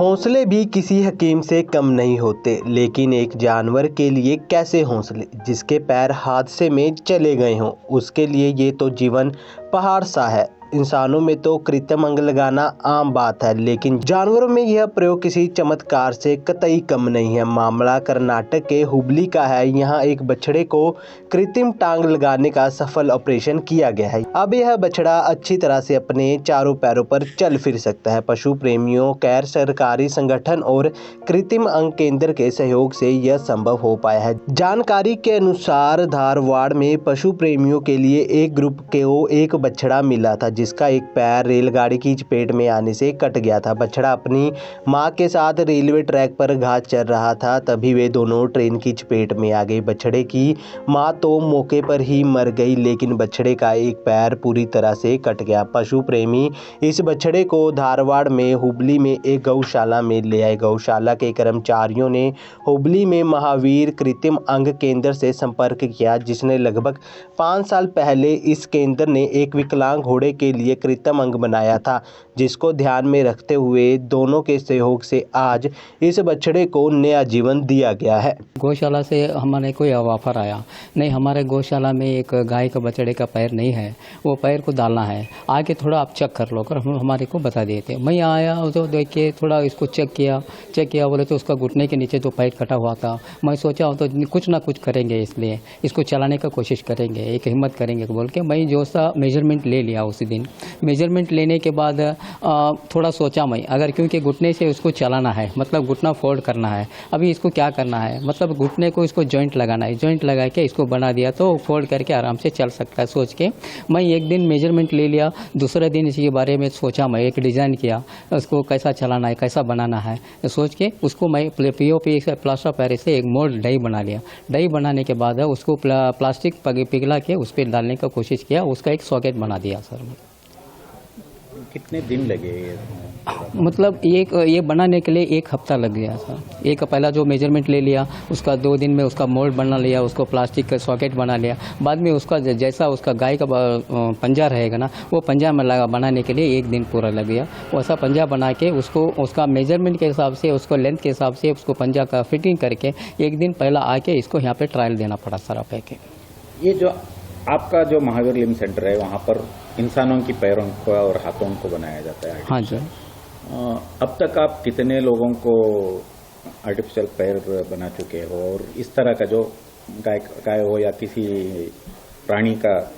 हौसले भी किसी हकीम से कम नहीं होते, लेकिन एक जानवर के लिए कैसे हौसले, जिसके पैर हादसे में चले गए हों, उसके लिए ये तो जीवन पहाड़ सा है। इंसानों में तो कृत्रिम अंग लगाना आम बात है, लेकिन जानवरों में यह प्रयोग किसी चमत्कार से कतई कम नहीं है। मामला कर्नाटक के हुबली का है। यहाँ एक बछड़े को कृत्रिम टांग लगाने का सफल ऑपरेशन किया गया है। अब यह बछड़ा अच्छी तरह से अपने चारों पैरों पर चल फिर सकता है। पशु प्रेमियों, गैर सरकारी संगठन और कृत्रिम अंग केंद्र के सहयोग से यह संभव हो पाया है। जानकारी के अनुसार धारवाड़ में पशु प्रेमियों के लिए एक ग्रुप को एक बछड़ा मिला था, जिसका एक पैर रेलगाड़ी की चपेट में आने से कट गया था। बछड़ा अपनी मां के साथ रेलवे ट्रैक पर घास चर रहा था, तभी वे दोनों ट्रेन की चपेट में आ गए। बछड़े की मां तो मौके पर ही मर गई, लेकिन बछड़े का एक पैर पूरी तरह से कट गया। पशु प्रेमी इस बछड़े को धारवाड़ में हुबली में एक गौशाला में ले आए। गौशाला के कर्मचारियों ने हुबली में महावीर कृत्रिम अंग केंद्र से संपर्क किया, जिसने लगभग 5 साल पहले इस केंद्र ने एक विकलांग घोड़े के लिए कृत्रिम अंग बनाया था, जिसको ध्यान में रखते हुए दोनों के सहयोग से आज इस बछड़े को नया जीवन दिया गया है। गौशाला से हमारे कोई ऑफर आया नहीं, हमारे गौशाला में एक गाय का बछड़े का पैर नहीं है, वो पैर को डालना है, आके थोड़ा आप चेक कर लो कर हमारे को बता दिए थे। मैं आया तो देख के थोड़ा इसको चेक किया बोले तो उसका घुटने के नीचे तो पैर कटा हुआ था। मैं सोचा तो कुछ ना कुछ करेंगे, इसलिए इसको चलाने का कोशिश करेंगे, एक हिम्मत करेंगे बोल के मैं जो सा मेजरमेंट ले लिया। उसी दिन मेजरमेंट लेने के बाद थोड़ा सोचा मैं, अगर क्योंकि घुटने से उसको चलाना है, मतलब घुटना फोल्ड करना है, अभी इसको क्या करना है, मतलब घुटने को इसको जॉइंट लगाना है, जॉइंट लगा के इसको बना दिया तो फोल्ड करके आराम से चल सकता है। सोच के मैं एक दिन मेजरमेंट ले लिया, दूसरे दिन इसके बारे में सोचा, मैं एक डिज़ाइन किया, उसको कैसा चलाना है, कैसा बनाना है, सोच के उसको मैं पीओपी से प्लास्टर पेरिस से एक मोल्ड डाई बना लिया। डाई बनाने के बाद उसको प्लास्टिक पिघला के उस पर डालने का कोशिश किया, उसका एक सॉकेट बना दिया। सर कितने दिन लगे? मतलब ये बनाने के लिए 1 हफ्ता लग गया सर। एक पहला जो मेजरमेंट ले लिया, उसका 2 दिन में उसका मोल्ड बना लिया, उसको प्लास्टिक का सॉकेट बना लिया। बाद में उसका जैसा उसका गाय का पंजा रहेगा ना, वो पंजा में लगा बनाने के लिए 1 दिन पूरा लग गया। वैसा पंजा बना के उसको उसका मेजरमेंट के हिसाब से, उसको लेंथ के हिसाब से उसको पंजा का फिटिंग करके 1 दिन पहला आके इसको यहाँ पे ट्रायल देना पड़ा सर। आप ये जो आपका जो महावीर लिम्ब सेंटर है, वहाँ पर इंसानों की पैरों को और हाथों को बनाया जाता है। हाँ जी। अब तक आप कितने लोगों को आर्टिफिशियल पैर बना चुके हो, और इस तरह का जो गाय हो या किसी प्राणी का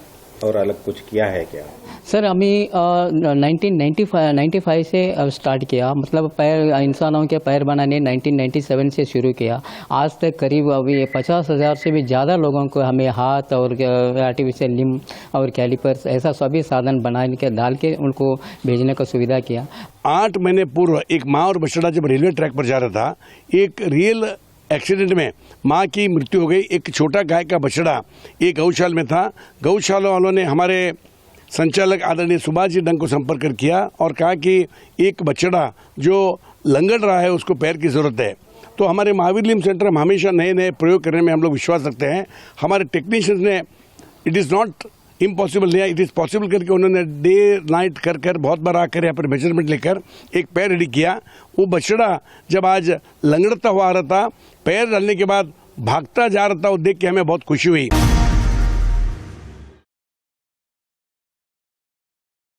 और अलग कुछ किया है क्या? सर हमें 1995 से स्टार्ट किया, मतलब पैर इंसानों के पैर बनाने 1997 से शुरू किया। आज तक करीब अभी 50,000 से भी ज़्यादा लोगों को हमें हाथ और आर्टिफिशियल लिम्ब और कैलिपर्स ऐसा सभी साधन बना के डाल के उनको भेजने का सुविधा किया। 8 महीने पूर्व एक माँ और बछड़ा जब रेलवे ट्रैक पर जा रहा था, एक रियल एक्सीडेंट में मां की मृत्यु हो गई। एक छोटा गाय का बछड़ा एक गौशाला में था। गौशाला वालों ने हमारे संचालक आदरणीय सुभाष जी डंग को संपर्क किया और कहा कि एक बछड़ा जो लंगड़ रहा है उसको पैर की जरूरत है। तो हमारे महावीर लिम्ब सेंटर में हमेशा नए नए प्रयोग करने में हम लोग विश्वास रखते हैं। हमारे टेक्नीशियंस ने इट इज़ नॉट इम्पॉसिबल नहीं, इट इज़ पॉसिबल करके उन्होंने डे नाइट कर बहुत बार आकर यहाँ पर मेजरमेंट लेकर एक पैर रेडी किया। वो बछड़ा जब आज लंगड़ता हुआ आ रहा था, पैर डालने के बाद भागता जा रहा था, वो देख के हमें बहुत खुशी हुई।